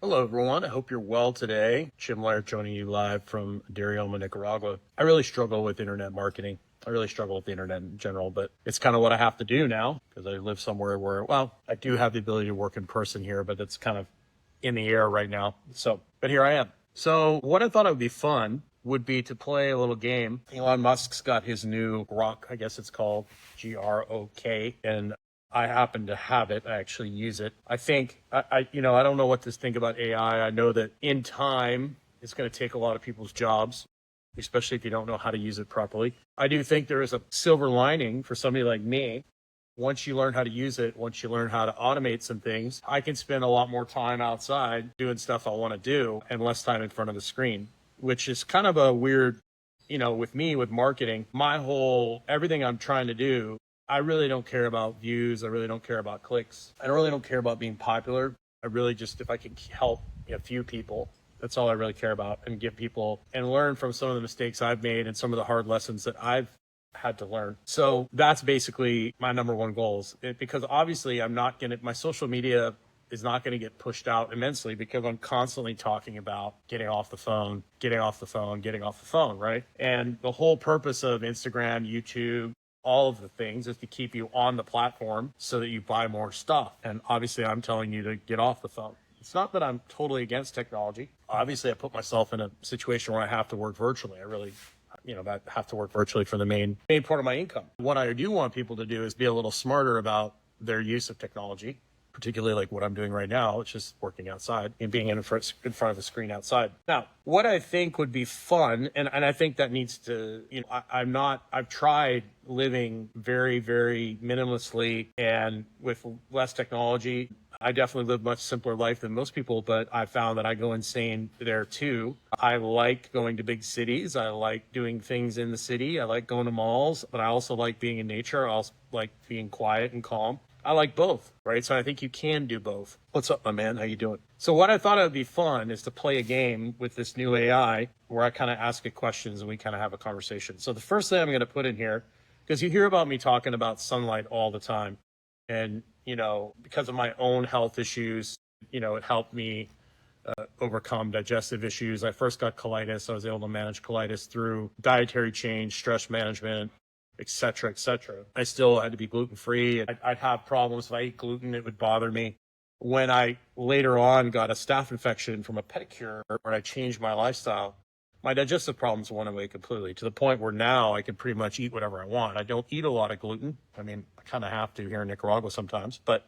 Hello, everyone. I hope you're well today. Jim Laird joining you live from Diarioma, Nicaragua. I really struggle with internet marketing. I really struggle with the internet in general, but it's kind of what I have to do now because I live somewhere where, well, I do have the ability to work in person here, but it's kind of in the air right now. But here I am. So what I thought it would be fun would be to play a little game. Elon Musk's got his new Grok, I guess it's called Grok, and I happen to have it. I actually use it. I think, I don't know what to think about AI. I know that in time, it's going to take a lot of people's jobs, especially if you don't know how to use it properly. I do think there is a silver lining for somebody like me. Once you learn how to use it, once you learn how to automate some things, I can spend a lot more time outside doing stuff I want to do and less time in front of the screen, which is kind of a weird, with me, with marketing, everything I'm trying to do, I really don't care about views. I really don't care about clicks. I really don't care about being popular. I really just, if I can help a few people, that's all I really care about, and give people and learn from some of the mistakes I've made and some of the hard lessons that I've had to learn. So that's basically my number one goal, because obviously my social media is not going to get pushed out immensely because I'm constantly talking about getting off the phone, right? And the whole purpose of Instagram, YouTube, all of the things is to keep you on the platform so that you buy more stuff. And obviously I'm telling you to get off the phone. It's not that I'm totally against technology. Obviously I put myself in a situation where I have to work virtually. I really, that have to work virtually for the main part of my income. What I do want people to do is be a little smarter about their use of technology, particularly like what I'm doing right now, which is working outside and being in front of a screen outside. Now, what I think would be fun, and I think that needs to, I've tried living very, very minimalistically and with less technology. I definitely live a much simpler life than most people, but I found that I go insane there too. I like going to big cities. I like doing things in the city. I like going to malls, but I also like being in nature. I also like being quiet and calm. I like both, right? So I think you can do both. What's up, my man? How you doing? So what I thought it would be fun is to play a game with this new AI where I kind of ask it questions and we kind of have a conversation. So the first thing I'm going to put in here, because you hear about me talking about sunlight all the time. And, because of my own health issues, it helped me overcome digestive issues. I first got colitis. I was able to manage colitis through dietary change, stress management, et cetera, et cetera. I still had to be gluten-free. I'd have problems. If I ate gluten, it would bother me. When I later on got a staph infection from a pedicure where I changed my lifestyle, my digestive problems went away completely, to the point where now I can pretty much eat whatever I want. I don't eat a lot of gluten. I mean, I kind of have to here in Nicaragua sometimes, but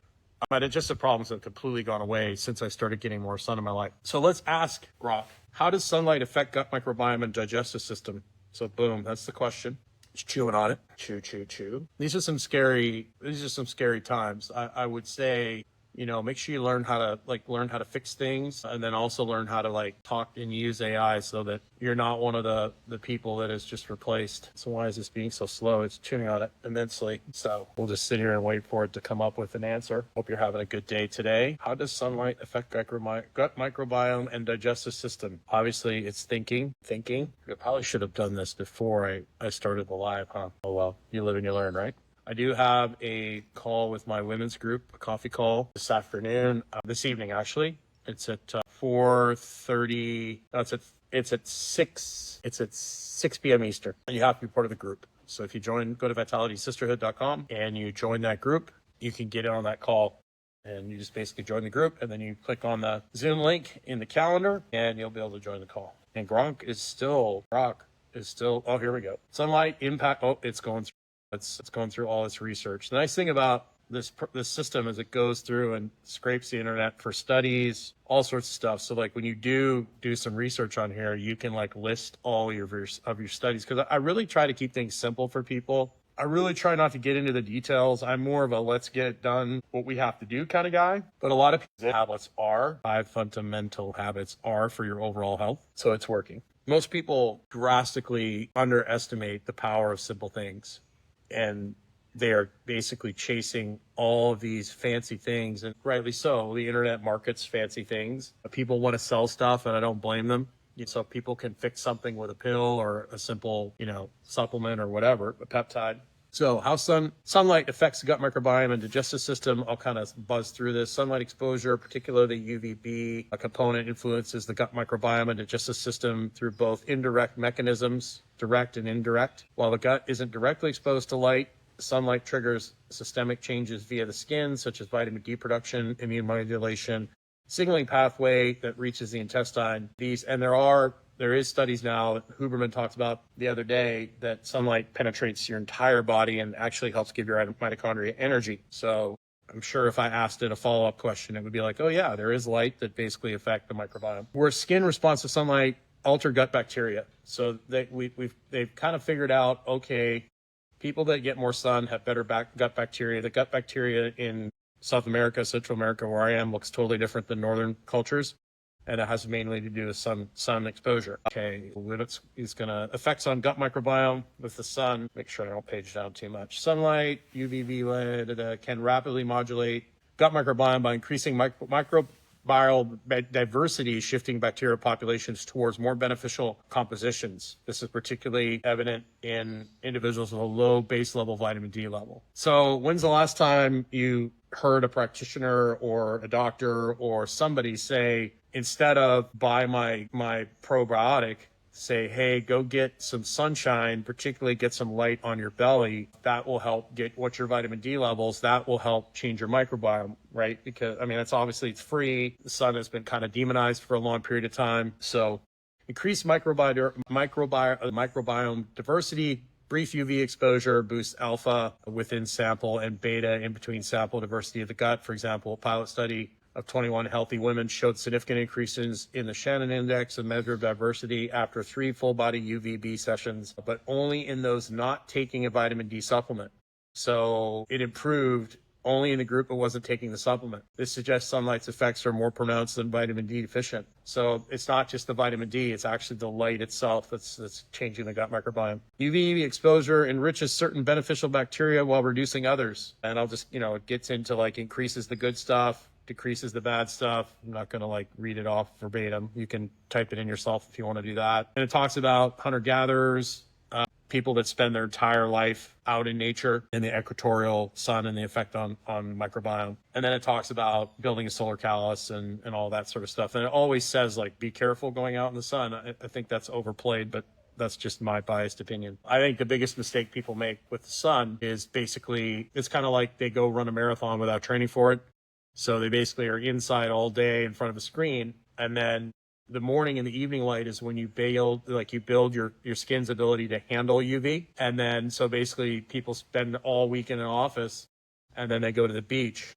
my digestive problems have completely gone away since I started getting more sun in my life. So let's ask Grok, how does sunlight affect gut microbiome and digestive system? So boom, that's the question. Chewing on it. Chew, chew, chew. These are some scary times. I would say, make sure you learn how to fix things, and then also learn how to talk and use AI so that you're not one of the people that is just replaced. So why is this being so slow? It's chewing on it immensely. So we'll just sit here and wait for it to come up with an answer. Hope you're having a good day today. How does sunlight affect gut microbiome and digestive system? Obviously it's thinking. I probably should have done this before I started the live, huh? Oh well, you live and you learn, right? I do have a call with my women's group, a coffee call this evening actually. It's at 4:30. No, it's at 6 p.m. Eastern. And you have to be part of the group. So if you join, go to vitalitysisterhood.com and you join that group, you can get in on that call. And you just basically join the group, and then you click on the Zoom link in the calendar, and you'll be able to join the call. And Grok is still, oh, here we go. Sunlight impact, it's going through. It's going through all its research. The nice thing about this system is it goes through and scrapes the internet for studies, all sorts of stuff. So when you do some research on here, you can list all of your studies. Because I really try to keep things simple for people. I really try not to get into the details. I'm more of a let's get it done, what we have to do kind of guy. But a lot of people's habits are 5 fundamental habits are for your overall health. So it's working. Most people drastically underestimate the power of simple things. And they are basically chasing all of these fancy things, and rightly so. The internet markets fancy things. People want to sell stuff, and I don't blame them. So people can fix something with a pill or a simple, supplement or whatever, a peptide. So how sunlight affects the gut microbiome and digestive system, I'll kind of buzz through this. Sunlight exposure, particularly UVB, a component influences the gut microbiome and digestive system through both indirect mechanisms, direct and indirect. While the gut isn't directly exposed to light, sunlight triggers systemic changes via the skin, such as vitamin D production, immune modulation, signaling pathway that reaches the intestine. There is studies now, Huberman talked about the other day, that sunlight penetrates your entire body and actually helps give your mitochondria energy. So I'm sure if I asked it a follow-up question, it would be like, oh yeah, there is light that basically affect the microbiome. Where skin response to sunlight alter gut bacteria. So they've kind of figured out, okay, people that get more sun have better gut bacteria. The gut bacteria in South America, Central America, where I am, looks totally different than northern cultures. And it has mainly to do with sun exposure. Okay, it's going to effects on gut microbiome with the sun. Make sure I don't page down too much. Sunlight, UVB light, can rapidly modulate gut microbiome by increasing microbial diversity, shifting bacterial populations towards more beneficial compositions. This is particularly evident in individuals with a low base level vitamin D level. So when's the last time you heard a practitioner or a doctor or somebody say, instead of buy my probiotic, say, hey, go get some sunshine, particularly get some light on your belly. That will help get what's your vitamin D levels. That will help change your microbiome, right? Because, I mean, it's free. The sun has been kind of demonized for a long period of time. So increased microbiome diversity, brief UV exposure boosts alpha within sample and beta in between sample diversity of the gut. For example, a pilot study of 21 healthy women showed significant increases in the Shannon index, a measure of diversity, after 3 full-body UVB sessions, but only in those not taking a vitamin D supplement. So it improved only in the group that wasn't taking the supplement. This suggests sunlight's effects are more pronounced than vitamin D deficient. So it's not just the vitamin D, it's actually the light itself that's changing the gut microbiome. UVB exposure enriches certain beneficial bacteria while reducing others. And I'll just, it gets into like increases the good stuff, decreases the bad stuff. I'm not going to read it off verbatim. You can type it in yourself if you want to do that. And it talks about hunter-gatherers, people that spend their entire life out in nature in the equatorial sun and the effect on microbiome. And then it talks about building a solar callus and all that sort of stuff. And it always says, be careful going out in the sun. I think that's overplayed, but that's just my biased opinion. I think the biggest mistake people make with the sun is basically, it's kind of like they go run a marathon without training for it. So they basically are inside all day in front of a screen. And then the morning and the evening light is when you build your skin's ability to handle UV. And then, so basically people spend all week in an office and then they go to the beach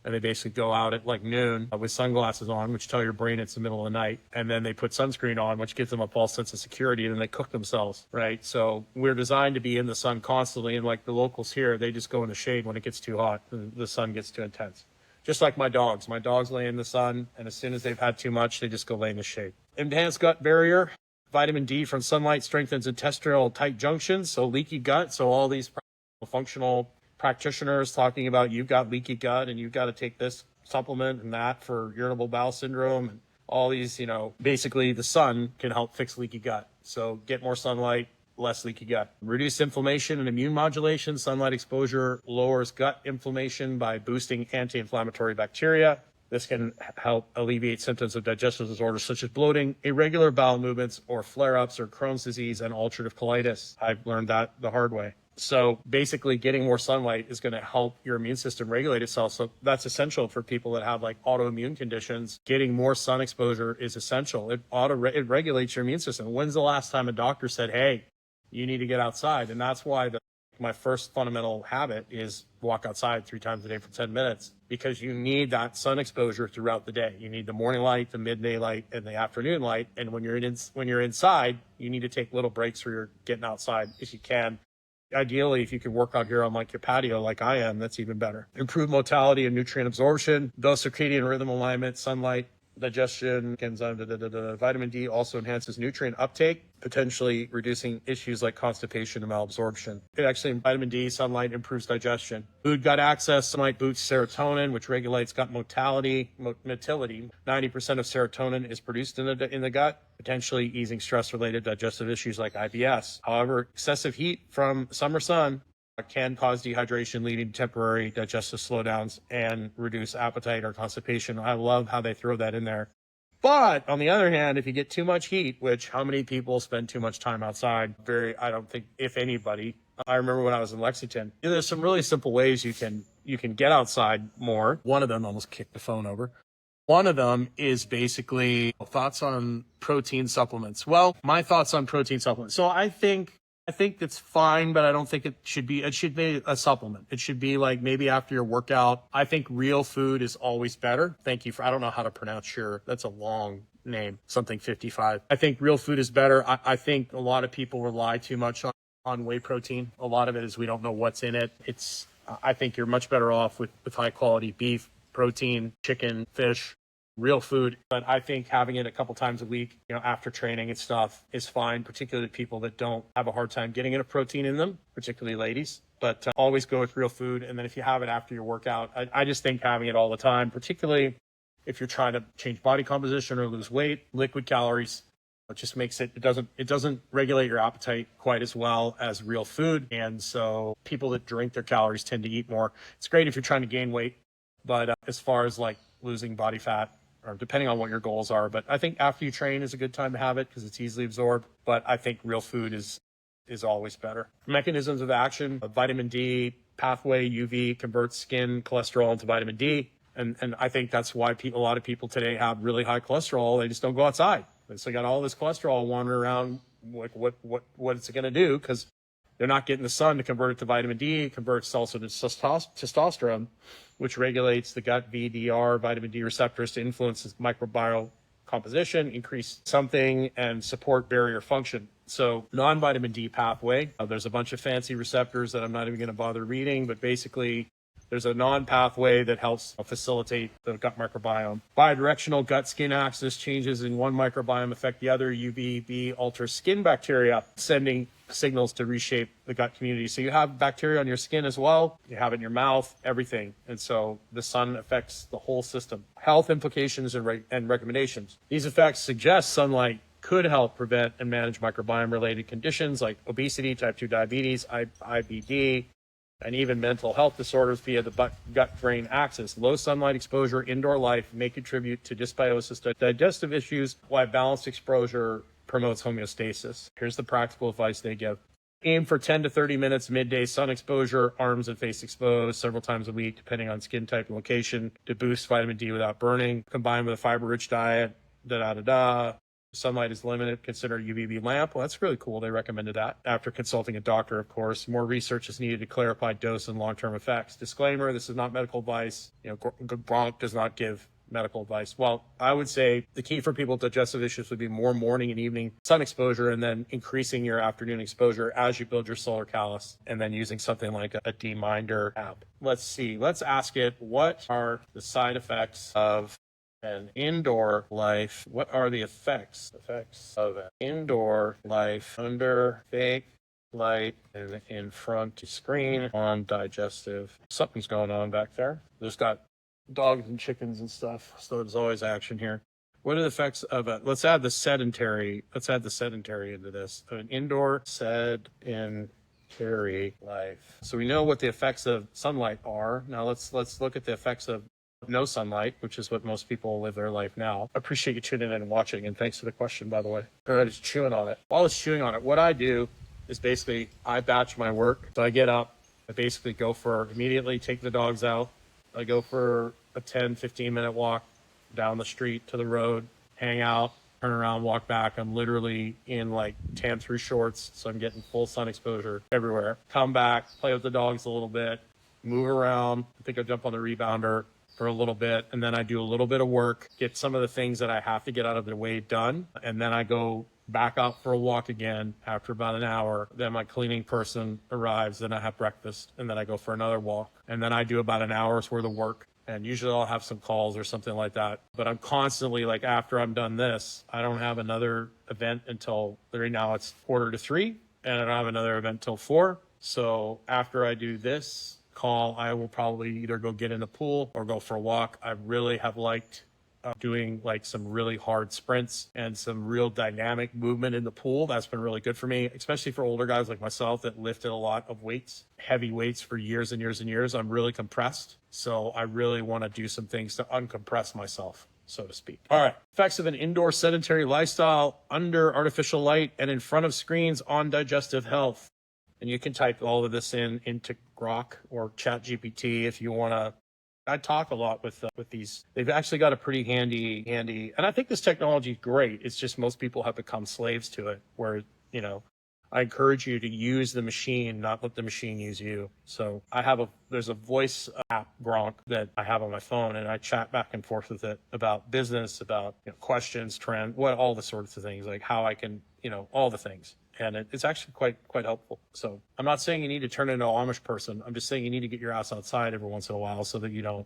and they basically go out at noon with sunglasses on, which tell your brain it's the middle of the night. And then they put sunscreen on, which gives them a false sense of security, and then they cook themselves, right? So we're designed to be in the sun constantly. And the locals here, they just go in the shade when it gets too hot and the sun gets too intense. Just like my dogs. My dogs lay in the sun, and as soon as they've had too much, they just go lay in the shade. Enhanced gut barrier. Vitamin D from sunlight strengthens intestinal tight junctions, so leaky gut. So all these functional practitioners talking about you've got leaky gut and you've got to take this supplement and that for irritable bowel syndrome and all these, basically the sun can help fix leaky gut. So get more sunlight, less leaky gut. Reduce inflammation and immune modulation. Sunlight exposure lowers gut inflammation by boosting anti-inflammatory bacteria. This can help alleviate symptoms of digestive disorders such as bloating, irregular bowel movements, or flare-ups, or Crohn's disease and ulcerative colitis. I've learned that the hard way. So basically getting more sunlight is going to help your immune system regulate itself. So that's essential for people that have autoimmune conditions. Getting more sun exposure is essential. It regulates your immune system. When's the last time a doctor said, hey, you need to get outside? And that's why my first fundamental habit is walk outside 3 times a day for 10 minutes, because you need that sun exposure throughout the day. You need the morning light, the midday light, and the afternoon light. And when you're inside, you need to take little breaks where you're getting outside if you can. Ideally, if you can work out here on your patio like I am, that's even better. Improve motility and nutrient absorption, those circadian rhythm alignment, sunlight, digestion, enzyme, Vitamin D also enhances nutrient uptake, potentially reducing issues like constipation and malabsorption. Vitamin D, sunlight improves digestion. Food gut access, sunlight boosts serotonin, which regulates gut motility. 90% of serotonin is produced in the gut, potentially easing stress-related digestive issues like IBS. However, excessive heat from summer sun can cause dehydration, leading to temporary digestive slowdowns and reduce appetite or constipation. I love how they throw that in there. But on the other hand, if you get too much heat, which how many people spend too much time outside? I don't think, if anybody. I remember when I was in Lexington, there's some really simple ways you can get outside more. One of them, almost kicked the phone over. One of them is basically thoughts on protein supplements. Well, my thoughts on protein supplements. So I think it's fine, but I don't think it should be a supplement. It should be like maybe after your workout. I think real food is always better. Thank you for, I don't know how to pronounce that's a long name, something 55. I think real food is better. I think a lot of people rely too much on whey protein. A lot of it is we don't know what's in it. I think you're much better off with high quality beef, protein, chicken, fish, real food. But I think having it a couple times a week, after training and stuff is fine, particularly people that don't have a hard time getting enough protein in them, particularly ladies. But always go with real food. And then if you have it after your workout, I just think having it all the time, particularly if you're trying to change body composition or lose weight, liquid calories, it just makes it doesn't regulate your appetite quite as well as real food. And so people that drink their calories tend to eat more. It's great if you're trying to gain weight, but as far as like losing body fat, or depending on what your goals are. But I think after you train is a good time to have it because it's easily absorbed. But I think real food is always better. Mechanisms of action: vitamin D pathway, UV converts skin cholesterol into vitamin D. And I think that's why a lot of people today have really high cholesterol. They just don't go outside. And so they got all this cholesterol wandering around. Like what is it going to do? Because they're not getting the sun to convert it to vitamin D. It converts also to testosterone, which regulates the gut VDR, vitamin D receptors, to influence the microbiome composition, increase something, and support barrier function. So non-vitamin D pathway, there's a bunch of fancy receptors that I'm not even going to bother reading, but basically there's a non-pathway that helps facilitate the gut microbiome. Bidirectional gut-skin axis changes in one microbiome affect the other. UVB alters skin bacteria, sending signals to reshape the gut community. So you have bacteria on your skin as well. You have it in your mouth, everything. And so the sun affects the whole system. Health implications and recommendations. These effects suggest sunlight could help prevent and manage microbiome-related conditions like obesity, type 2 diabetes, IBD, and even mental health disorders via the gut-brain axis. Low sunlight exposure, indoor life may contribute to dysbiosis, digestive issues, while balanced exposure promotes homeostasis. Here's the practical advice they give. Aim for 10 to 30 minutes midday sun exposure, arms and face exposed several times a week, depending on skin type and location, to boost vitamin D without burning. Combined with a fiber-rich diet, Sunlight is limited. Consider UVB lamp. Well, that's really cool. They recommended that after consulting a doctor, of course. More research is needed to clarify dose and long-term effects. Disclaimer, this is not medical advice. Gronk does not give medical advice. Well, I would say the key for people with digestive issues would be more morning and evening sun exposure, and then increasing your afternoon exposure as you build your solar callus, and then using something like a D-Minder app. Let's see. Let's ask it, what are the side effects of an indoor life? What are the effects of an indoor life under fake light and in front of screen on digestive? Something's going on back there. There's got dogs and chickens and stuff, so there's always action here. What are the effects of it? Let's add the sedentary into this. An indoor sedentary life. So we know what the effects of sunlight are. Now let's look at the effects of no sunlight, which is what most people live their life now. I appreciate you tuning in and watching, and thanks for the question, by the way. I'm just chewing on it. While it's chewing on it, what I do is basically I batch my work. So I get up, I basically go for immediately take the dogs out. I go for a 10, 15-minute walk down the street to the road, hang out, turn around, walk back. I'm literally in like tan through shorts, so I'm getting full sun exposure everywhere. Come back, play with the dogs a little bit, move around. I think I jump on the rebounder for a little bit, and then I do a little bit of work, get some of the things that I have to get out of the way done, and then I go back out for a walk again after about an hour. Then my cleaning person arrives, then I have breakfast, and then I go for another walk, and then I do about an hour's worth of work, and usually I'll have some calls or something like that. But I'm constantly, like, after I'm done this, I don't have another event until right now it's 2:45, and I don't have another event till 4. So after I do this call, I will probably either go get in the pool or go for a walk. I really have liked doing like some really hard sprints and some real dynamic movement in the pool. That's been really good for me, especially for older guys like myself that lifted a lot of weights, heavy weights for years and years and years. I'm really compressed. So I really want to do some things to uncompress myself, so to speak. All right. Effects of an indoor sedentary lifestyle under artificial light and in front of screens on digestive health. And you can type all of this into Grok or ChatGPT if you want to. I talk a lot with these. They've actually got a pretty handy, and I think this technology is great. It's just most people have become slaves to it, where, I encourage you to use the machine, not let the machine use you. So there's a voice app, Gronk, that I have on my phone, and I chat back and forth with it about business, about questions, trend, all the sorts of things, like how I can, all the things. And it's actually quite helpful. So I'm not saying you need to turn into an Amish person. I'm just saying you need to get your ass outside every once in a while so that you don't,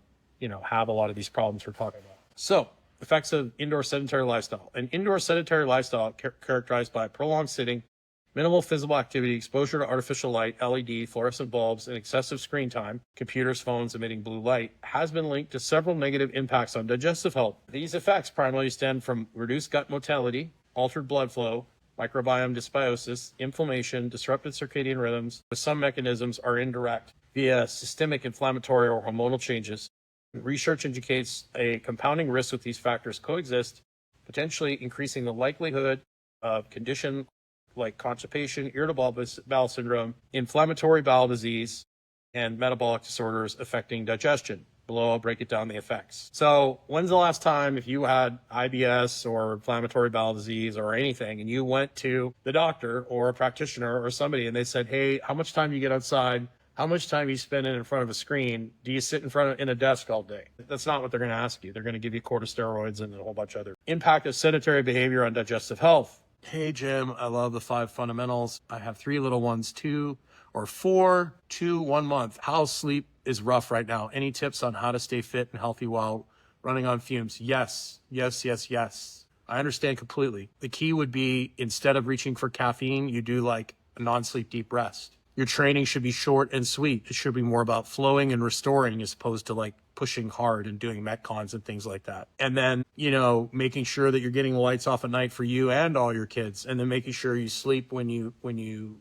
have a lot of these problems we're talking about. So effects of indoor sedentary lifestyle. An indoor sedentary lifestyle characterized by prolonged sitting, minimal physical activity, exposure to artificial light, LED, fluorescent bulbs, and excessive screen time, computers, phones emitting blue light, has been linked to several negative impacts on digestive health. These effects primarily stem from reduced gut motility, altered blood flow, microbiome dysbiosis, inflammation, disrupted circadian rhythms, with some mechanisms are indirect via systemic inflammatory or hormonal changes. Research indicates a compounding risk with these factors coexist, potentially increasing the likelihood of condition like constipation, irritable bowel syndrome, inflammatory bowel disease, and metabolic disorders affecting digestion. Below, I'll break it down the effects. So when's the last time, if you had IBS or inflammatory bowel disease or anything, and you went to the doctor or a practitioner or somebody and they said, hey, how much time do you get outside? How much time are you spending in front of a screen? Do you sit in a desk all day? That's not what they're going to ask you. They're going to give you corticosteroids and a whole bunch of other. Impact of sedentary behavior on digestive health. Hey, Jim, I love the 5 fundamentals. I have 3 little ones, 2 or 4, 2, 1 month. How sleep is rough right now. Any tips on how to stay fit and healthy while running on fumes? Yes. I understand completely. The key would be, instead of reaching for caffeine, you do like a non-sleep deep rest. Your training should be short and sweet. It should be more about flowing and restoring as opposed to like pushing hard and doing Metcons and things like that. And then, making sure that you're getting the lights off at night for you and all your kids. And then making sure you sleep when you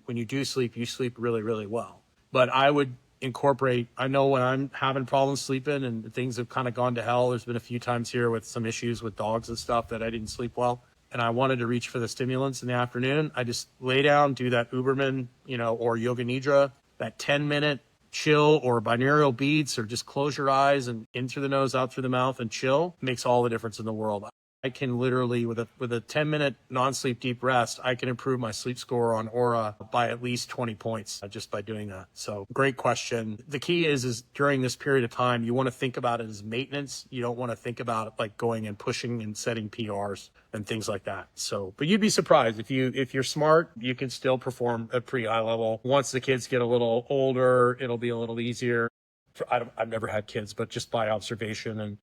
do sleep, you sleep really, really well. But I would incorporate, I know when I'm having problems sleeping and things have kind of gone to hell, there's been a few times here with some issues with dogs and stuff that I didn't sleep well. And I wanted to reach for the stimulants in the afternoon. I just lay down, do that Uberman, or Yoga Nidra, that 10-minute chill or binaural beats, or just close your eyes and in through the nose, out through the mouth and chill. Makes all the difference in the world. I can literally, with a 10-minute non-sleep deep rest, I can improve my sleep score on Aura by at least 20 points just by doing that. So great question. The key is during this period of time, you want to think about it as maintenance. You don't want to think about it like going and pushing and setting PRs and things like that. So, but you'd be surprised if you're smart, you can still perform at pretty high level. Once the kids get a little older, it'll be a little easier. I've never had kids, but just by observation and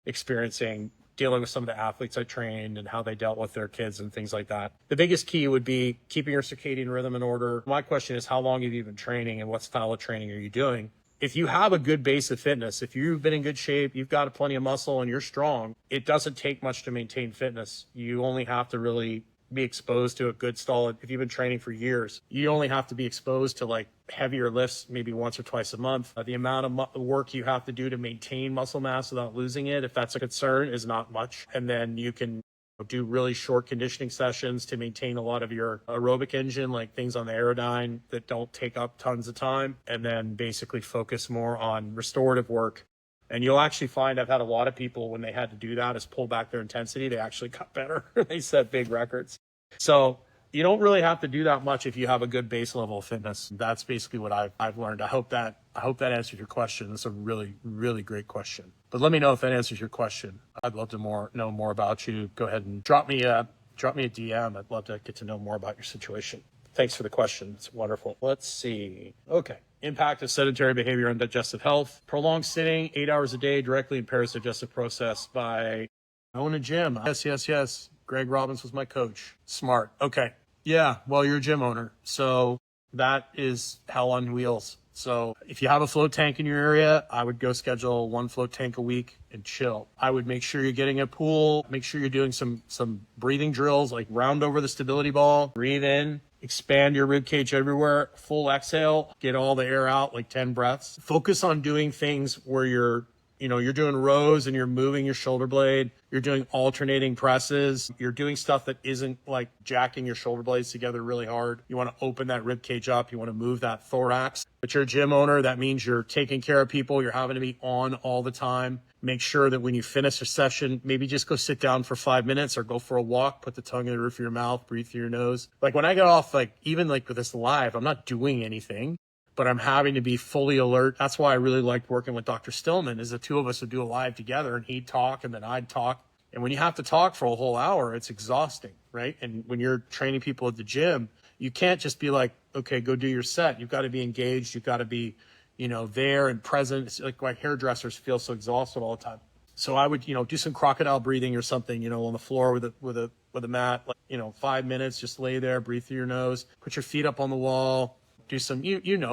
experiencing, dealing with some of the athletes I trained and how they dealt with their kids and things like that. The biggest key would be keeping your circadian rhythm in order. My question is, how long have you been training and what style of training are you doing? If you have a good base of fitness, if you've been in good shape, you've got plenty of muscle and you're strong, it doesn't take much to maintain fitness. You only have to really be exposed to a good solid, if you've been training for years, you only have to be exposed to like heavier lifts maybe once or twice a month. The amount of work you have to do to maintain muscle mass without losing it, if that's a concern, is not much. And then you can do really short conditioning sessions to maintain a lot of your aerobic engine, like things on the Aerodyne that don't take up tons of time, and then basically focus more on restorative work. And you'll actually find, I've had a lot of people, when they had to do that, is pull back their intensity, they actually got better. They set big records. So you don't really have to do that much if you have a good base level of fitness. That's basically what I've learned. I hope that answered your question. It's a really, really great question. But let me know if that answers your question. I'd love to know more about you. Go ahead and drop me a DM. I'd love to get to know more about your situation. Thanks for the question. It's wonderful. Let's see. Okay. Impact of sedentary behavior on digestive health. Prolonged sitting, 8 hours a day, directly impairs digestive process by own a gym. Yes. Greg Robbins was my coach. Smart. Okay. Yeah. Well, you're a gym owner. So that is hell on wheels. So if you have a float tank in your area, I would go schedule 1 float tank a week and chill. I would make sure you're getting a pool, make sure you're doing some breathing drills, like round over the stability ball, breathe in, expand your rib cage everywhere, full exhale, get all the air out, like 10 breaths. Focus on doing things where you're doing rows and you're moving your shoulder blade. You're doing alternating presses. You're doing stuff that isn't like jacking your shoulder blades together really hard. You want to open that rib cage up. You want to move that thorax. But you're a gym owner. That means you're taking care of people. You're having to be on all the time. Make sure that when you finish a session, maybe just go sit down for 5 minutes or go for a walk, put the tongue in the roof of your mouth, breathe through your nose. Like when I get off, like even like with this live, I'm not doing anything, but I'm having to be fully alert. That's why I really liked working with Dr. Stillman, is the two of us would do a live together and he'd talk and then I'd talk. And when you have to talk for a whole hour, it's exhausting, right? And when you're training people at the gym, you can't just be like, okay, go do your set. You've got to be engaged. You've got to be, there and present. It's like why hairdressers feel so exhausted all the time. So I would, do some crocodile breathing or something, on the floor with a mat, like, 5 minutes, just lay there, breathe through your nose, put your feet up on the wall. Do some,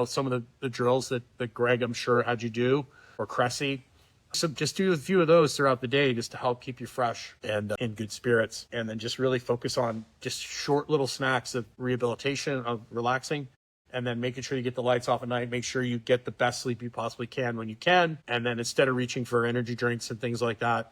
some of the drills that Greg, I'm sure, had you do, or Cressy. So just do a few of those throughout the day just to help keep you fresh and in good spirits. And then just really focus on just short little snacks of rehabilitation, of relaxing, and then making sure you get the lights off at night. Make sure you get the best sleep you possibly can when you can. And then instead of reaching for energy drinks and things like that,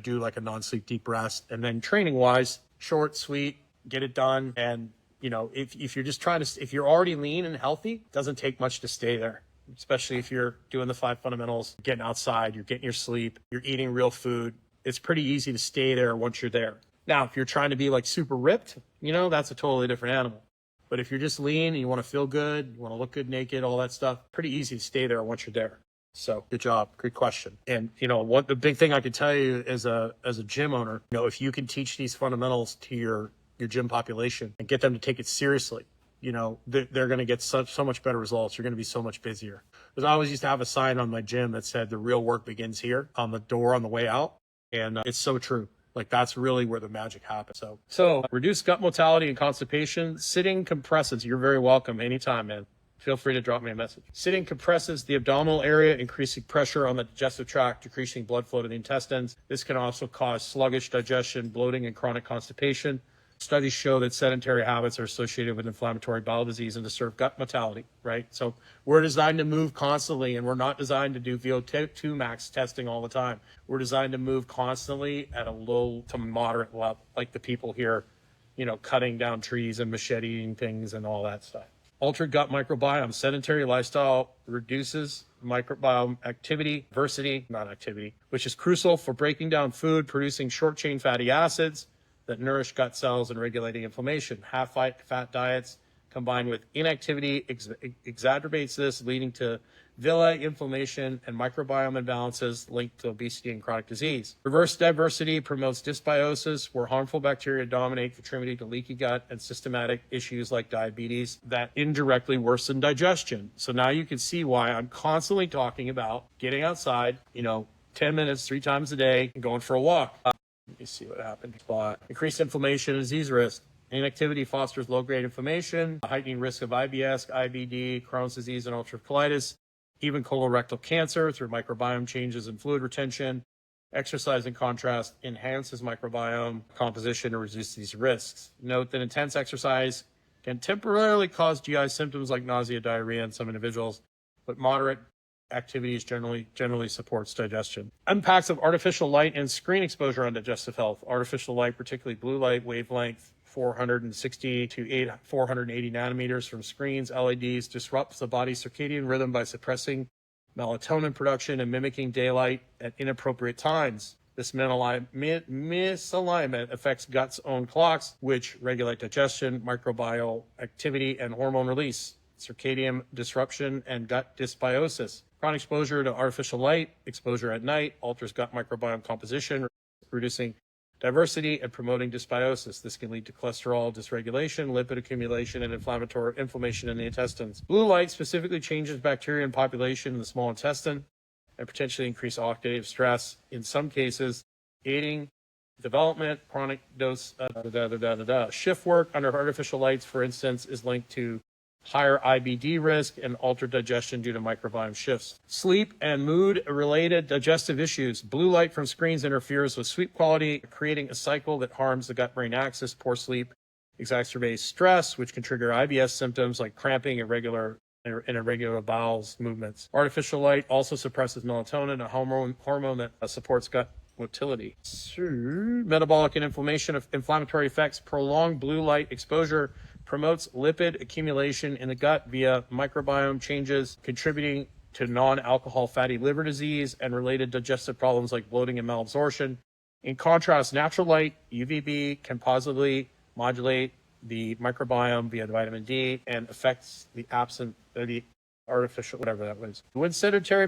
do like a non-sleep deep rest. And then training-wise, short, sweet, get it done. And if you're just if you're already lean and healthy, it doesn't take much to stay there, especially if you're doing the 5 fundamentals, getting outside, you're getting your sleep, you're eating real food. It's pretty easy to stay there once you're there. Now, if you're trying to be like super ripped, that's a totally different animal. But if you're just lean and you want to feel good, you want to look good naked, all that stuff, pretty easy to stay there once you're there. So good job. Good question. And, what the big thing I could tell you as a gym owner, if you can teach these fundamentals to your gym population and get them to take it seriously, they're going to get so much better results. You're going to be so much busier. Because I always used to have a sign on my gym that said the real work begins here on the door on the way out. And it's so true. Like that's really where the magic happens. So reduce gut motility and constipation. Sitting compresses. You're very welcome anytime, man. Feel free to drop me a message. Sitting compresses the abdominal area, increasing pressure on the digestive tract, decreasing blood flow to the intestines. This can also cause sluggish digestion, bloating, and chronic constipation. Studies show that sedentary habits are associated with inflammatory bowel disease and disturb gut motility, right? So we're designed to move constantly, and we're not designed to do VO2 max testing all the time. We're designed to move constantly at a low to moderate level, like the people here, cutting down trees and macheting things and all that stuff. Altered gut microbiome. Sedentary lifestyle reduces microbiome diversity, which is crucial for breaking down food, producing short-chain fatty acids that nourish gut cells and regulating inflammation. Half-fat diets combined with inactivity exacerbates this, leading to villi, inflammation, and microbiome imbalances linked to obesity and chronic disease. Reverse diversity promotes dysbiosis, where harmful bacteria dominate, contributing to leaky gut and systematic issues like diabetes that indirectly worsen digestion. So now you can see why I'm constantly talking about getting outside, 10 minutes, 3 times a day, and going for a walk. Let me see what happened. Increased inflammation and disease risk. Inactivity fosters low-grade inflammation, heightening risk of IBS, IBD, Crohn's disease, and ulcerative colitis, even colorectal cancer through microbiome changes and fluid retention. Exercise, in contrast, enhances microbiome composition to reduce these risks. Note that intense exercise can temporarily cause GI symptoms like nausea, diarrhea in some individuals, but moderate activities generally supports digestion. Impacts of artificial light and screen exposure on digestive health. Artificial light, particularly blue light, wavelength 460 to 480 nanometers from screens, LEDs, disrupts the body's circadian rhythm by suppressing melatonin production and mimicking daylight at inappropriate times. This misalignment affects gut's own clocks, which regulate digestion, microbial activity, and hormone release, circadian disruption, and gut dysbiosis. Chronic exposure to artificial light, exposure at night, alters gut microbiome composition, reducing diversity and promoting dysbiosis. This can lead to cholesterol dysregulation, lipid accumulation, and inflammation in the intestines. Blue light specifically changes bacterial population in the small intestine and potentially increase oxidative stress. In some cases, aiding development, chronic dose, shift work under artificial lights, for instance, is linked to higher IBD risk, and altered digestion due to microbiome shifts. Sleep and mood-related digestive issues. Blue light from screens interferes with sleep quality, creating a cycle that harms the gut-brain axis. Poor sleep exacerbates stress, which can trigger IBS symptoms like cramping, irregular bowels movements. Artificial light also suppresses melatonin, a hormone that supports gut motility. Metabolic and inflammatory effects. Prolonged blue light exposure promotes lipid accumulation in the gut via microbiome changes, contributing to non-alcohol fatty liver disease and related digestive problems like bloating and malabsorption. In contrast, natural light, UVB, can positively modulate the microbiome via vitamin D and affects the artificial, whatever that was. When sedentary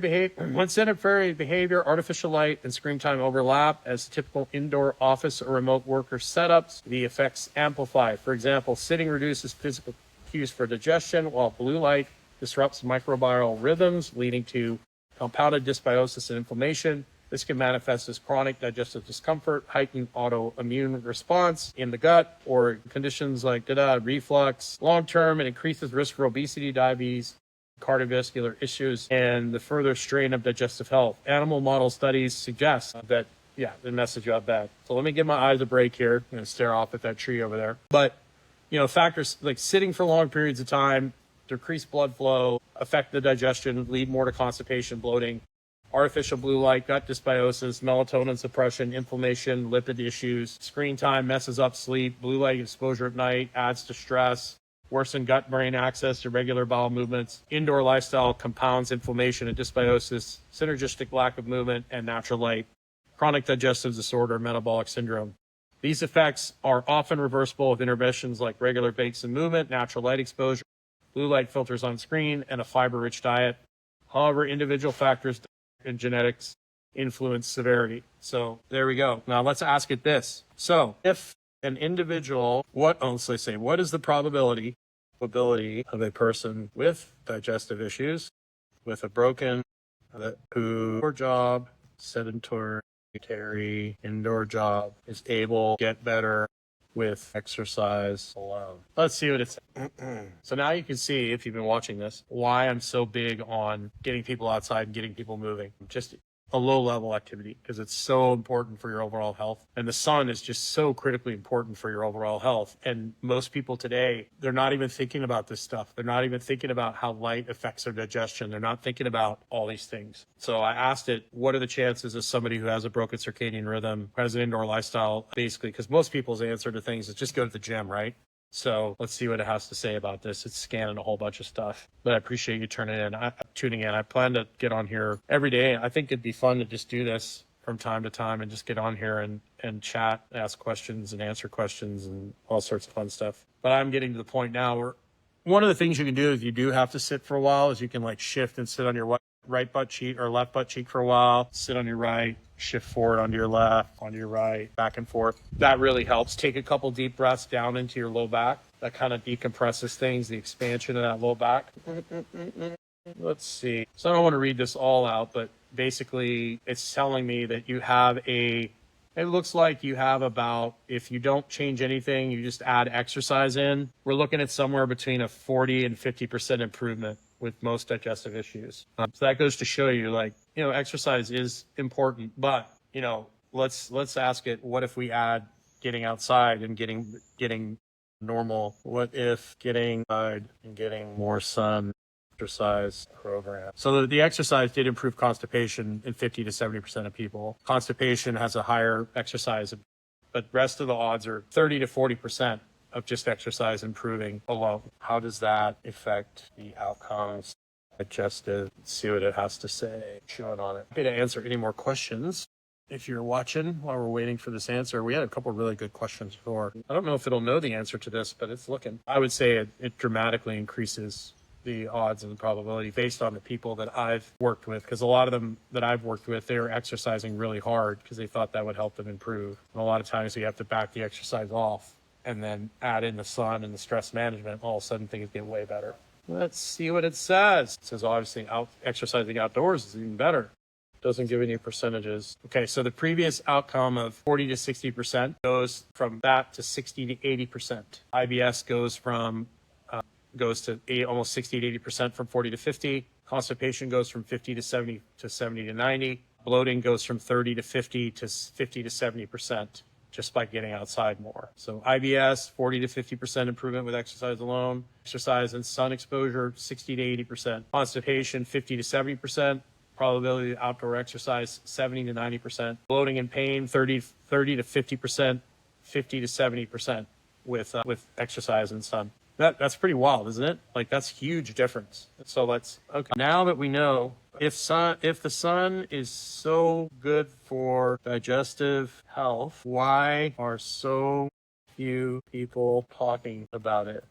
behavior, artificial light and screen time overlap as typical indoor office or remote worker setups, the effects amplify. For example, sitting reduces physical cues for digestion, while blue light disrupts microbial rhythms, leading to compounded dysbiosis and inflammation. This can manifest as chronic digestive discomfort, heightened autoimmune response in the gut, or conditions like reflux. Long-term, it increases risk for obesity, diabetes, cardiovascular issues, and the further strain of digestive health. Animal model studies suggest that, the message got bad. So let me give my eyes a break here. I'm going to stare off at that tree over there. But, factors like sitting for long periods of time, decrease blood flow, affect the digestion, lead more to constipation, bloating. Artificial blue light, gut dysbiosis, melatonin suppression, inflammation, lipid issues. Screen time messes up sleep. Blue light exposure at night adds to stress. Worsen gut-brain axis, irregular bowel movements. Indoor lifestyle compounds inflammation and dysbiosis. Synergistic lack of movement and natural light. Chronic digestive disorder, metabolic syndrome. These effects are often reversible with interventions like regular breaks in movement, natural light exposure, blue light filters on screen, and a fiber-rich diet. However, individual factors and genetics influence severity. So there we go. Now let's ask it this. So if an individual, what is the probability of a person with digestive issues, with a broken indoor job, sedentary indoor job, is able to get better with exercise alone? Let's see what it's. So now you can see, if you've been watching this, why I'm so big on getting people outside and getting people moving. Just a low-level activity, because it's so important for your overall health. And the sun is just so critically important for your overall health. And most people today, they're not even thinking about this stuff. They're not even thinking about how light affects their digestion. They're not thinking about all these things. So I asked it, what are the chances of somebody who has a broken circadian rhythm, has an indoor lifestyle, basically, because most people's answer to things is just go to the gym, right? So let's see what it has to say about this. It's scanning a whole bunch of stuff, but I appreciate you tuning in. I plan to get on here every day. I think it'd be fun to just do this from time to time and just get on here and chat, ask questions and answer questions and all sorts of fun stuff. But I'm getting to the point now where one of the things you can do if you do have to sit for a while is you can like shift and sit on your right butt cheek or left butt cheek for a while, sit on your right, shift forward onto your left, onto your right, back and forth. That really helps. Take a couple deep breaths down into your low back. That kind of decompresses things, the expansion of that low back. Let's see. So I don't want to read this all out, but basically it's telling me that it looks like you have about, if you don't change anything, you just add exercise in, we're looking at somewhere between a 40 and 50% improvement with most digestive issues. So that goes to show you, exercise is important, but, let's ask it, what if we add getting outside and getting normal? What if getting outside and getting more sun exercise program? So the exercise did improve constipation in 50 to 70% of people. Constipation has a higher exercise, but rest of the odds are 30 to 40% of just exercise improving alone. How does that affect the outcomes? Digestive. Let's see what it has to say. Chewing on it. Happy to answer any more questions. If you're watching while we're waiting for this answer, we had a couple really good questions before. I don't know if it'll know the answer to this, but it's looking. I would say it dramatically increases the odds and the probability based on the people that I've worked with, because a lot of them that I've worked with, they were exercising really hard because they thought that would help them improve. And a lot of times you have to back the exercise off and then add in the sun and the stress management. All of a sudden things get way better. Let's see what it says. It says obviously exercising outdoors is even better. Doesn't give any percentages. Okay, so the previous outcome of 40 to 60% goes from that to 60 to 80%. IBS goes from goes to almost 60 to 80% from 40 to 50. Constipation goes from 50 to 70 to 70 to 90. Bloating goes from 30 to 50 to 50 to 70% just by getting outside more. So IBS, 40 to 50% improvement with exercise alone. Exercise and sun exposure, 60 to 80%. Constipation, 50 to 70%. Probability of outdoor exercise, 70 to 90%. Bloating and pain, 30 to 50%, 50 to 70% with exercise and sun. That's pretty wild, isn't it? Like, that's huge difference. So okay. Now that we know if the sun is so good for digestive health, why are so few people talking about it?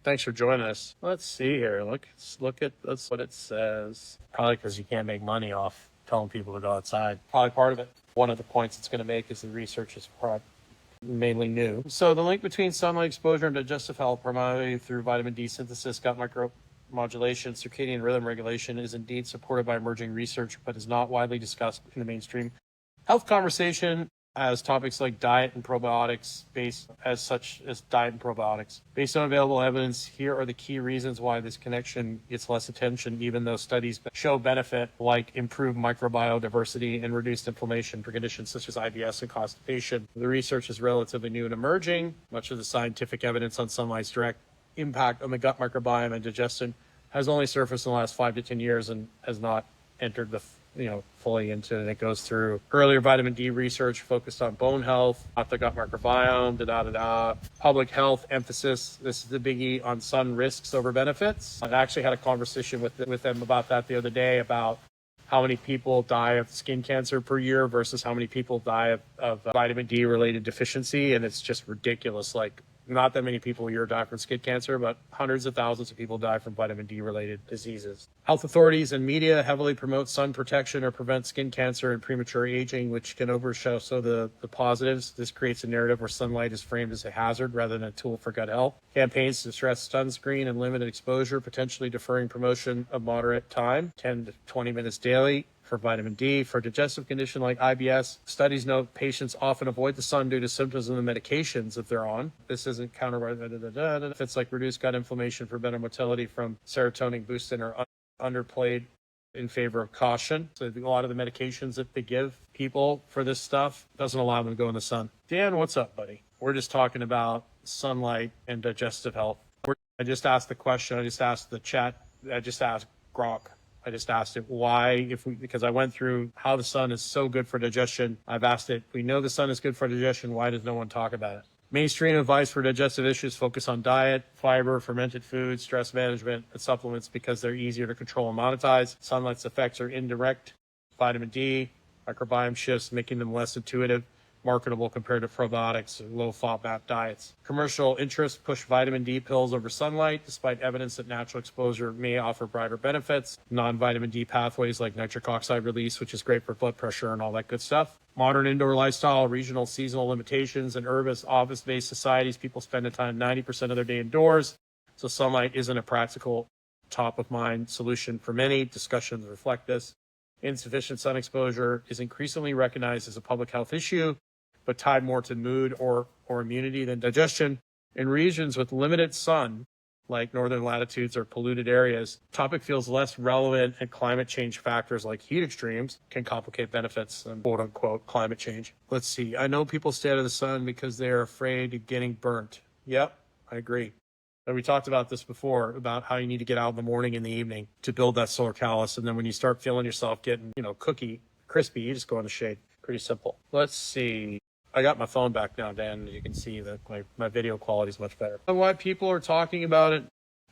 Thanks for joining us. Let's see here. Let's what it says. Probably because you can't make money off telling people to go outside. Probably part of it. One of the points it's going to make is the research is mainly new. So the link between sunlight exposure and digestive health, primarily through vitamin D synthesis, gut micromodulation, circadian rhythm regulation, is indeed supported by emerging research, but is not widely discussed in the mainstream health conversation as topics like diet and probiotics. Based on available evidence, here are the key reasons why this connection gets less attention, even though studies show benefit like improved microbiome diversity and reduced inflammation for conditions such as IBS and constipation. The research is relatively new and emerging. Much of the scientific evidence on sunlight's direct impact on the gut microbiome and digestion has only surfaced in the last 5 to 10 years and has not entered fully into it. It goes through earlier vitamin D research focused on bone health, not the gut microbiome, public health emphasis. This is the biggie on sun risks over benefits. I actually had a conversation with them about that the other day, about how many people die of skin cancer per year versus how many people die of vitamin D related deficiency. And it's just ridiculous. Like, not that many people a year die from skin cancer, but hundreds of thousands of people die from vitamin D related diseases. Health authorities and media heavily promote sun protection or prevent skin cancer and premature aging, which can overshadow the positives. This creates a narrative where sunlight is framed as a hazard rather than a tool for gut health. Campaigns to stress sunscreen and limited exposure, potentially deferring promotion of moderate time, 10 to 20 minutes daily, for vitamin D. For a digestive condition like IBS, studies note patients often avoid the sun due to symptoms of the medications that they're on. This isn't benefits like reduced gut inflammation for better motility from serotonin boosting are underplayed in favor of caution. So a lot of the medications that they give people for this stuff doesn't allow them to go in the sun. Dan, what's up, buddy? We're just talking about sunlight and digestive health. I just asked the question. I just asked the chat. I just asked Grok. I just asked it why, because I went through how the sun is so good for digestion. I've asked it, we know the sun is good for digestion. Why does no one talk about it? Mainstream advice for digestive issues focus on diet, fiber, fermented foods, stress management, and supplements because they're easier to control and monetize. Sunlight's effects are indirect. Vitamin D, microbiome shifts, making them less intuitive, marketable compared to probiotics and low FODMAP diets. Commercial interests push vitamin D pills over sunlight, despite evidence that natural exposure may offer brighter benefits. Non-vitamin D pathways like nitric oxide release, which is great for blood pressure and all that good stuff. Modern indoor lifestyle, regional seasonal limitations, and urban office-based societies, people spend 90% of their day indoors. So sunlight isn't a practical top-of-mind solution for many. Discussions reflect this. Insufficient sun exposure is increasingly recognized as a public health issue, but tied more to mood or immunity than digestion. In regions with limited sun, like northern latitudes or polluted areas, topic feels less relevant, and climate change factors like heat extremes can complicate benefits and quote unquote climate change. Let's see. I know people stay out of the sun because they're afraid of getting burnt. Yep, I agree. And we talked about this before, about how you need to get out in the morning and the evening to build that solar callus. And then when you start feeling yourself getting, crispy, you just go in the shade. Pretty simple. Let's see. I got my phone back now, Dan. You can see that my video quality is much better. And why people are talking about it,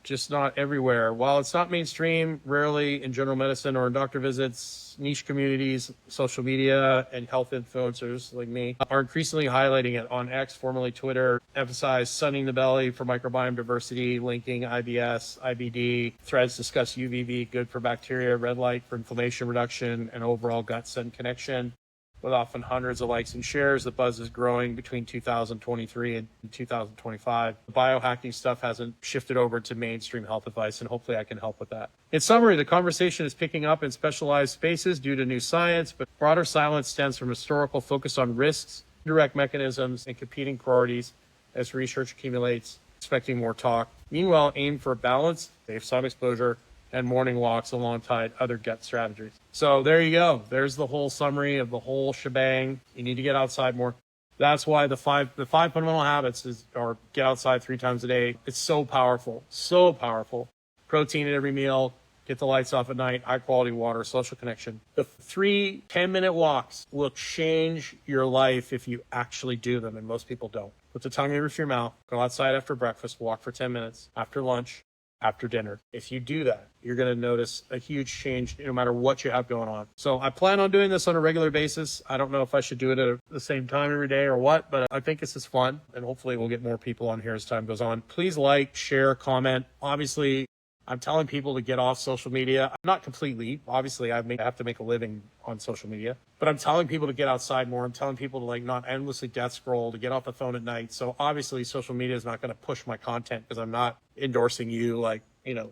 just not everywhere. While it's not mainstream, rarely in general medicine or in doctor visits, niche communities, social media, and health influencers like me are increasingly highlighting it on X, formerly Twitter, emphasize sunning the belly for microbiome diversity, linking IBS, IBD. Threads discuss UVB, good for bacteria, red light for inflammation reduction, and overall gut-sun connection. With often hundreds of likes and shares, the buzz is growing between 2023 and 2025. The biohacking stuff hasn't shifted over to mainstream health advice, and hopefully I can help with that. In summary, the conversation is picking up in specialized spaces due to new science, but broader silence stems from historical focus on risks, indirect mechanisms, and competing priorities as research accumulates. expecting more talk. Meanwhile, aim for balance, safe sun exposure, and morning walks alongside other gut strategies. So there you go. There's the whole summary of the whole shebang. You need to get outside more. That's why the five fundamental habits are get outside 3 times a day. It's so powerful, so powerful. Protein at every meal, get the lights off at night, high quality water, social connection. The 3 10-minute walks will change your life if you actually do them, and most people don't. Put the tongue in your mouth, go outside after breakfast, walk for 10 minutes, after lunch, after dinner. If you do that, you're going to notice a huge change no matter what you have going on. So I plan on doing this on a regular basis. I don't know if I should do it at the same time every day or what, but I think this is fun, and hopefully we'll get more people on here as time goes on. Please like, share, comment. Obviously, I'm telling people to get off social media. Not completely. Obviously, I have to make a living on social media. But I'm telling people to get outside more. I'm telling people to not endlessly death scroll, to get off the phone at night. So obviously, social media is not going to push my content because I'm not endorsing you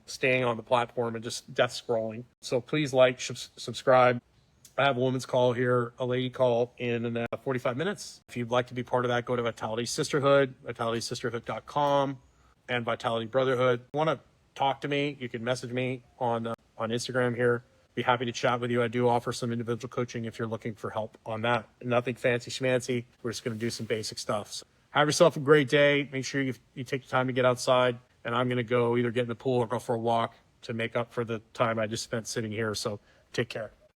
staying on the platform and just death scrolling. So please like, subscribe. I have a woman's call here, a lady call in 45 minutes. If you'd like to be part of that, go to Vitality Sisterhood, vitalitysisterhood.com, and Vitality Brotherhood. Want to talk to me, you can message me on Instagram here. Be happy to chat with you. I do offer some individual coaching if you're looking for help on that. Nothing fancy schmancy. We're just going to do some basic stuff. So have yourself a great day. Make sure you take the time to get outside. And I'm going to go either get in the pool or go for a walk to make up for the time I just spent sitting here. So take care.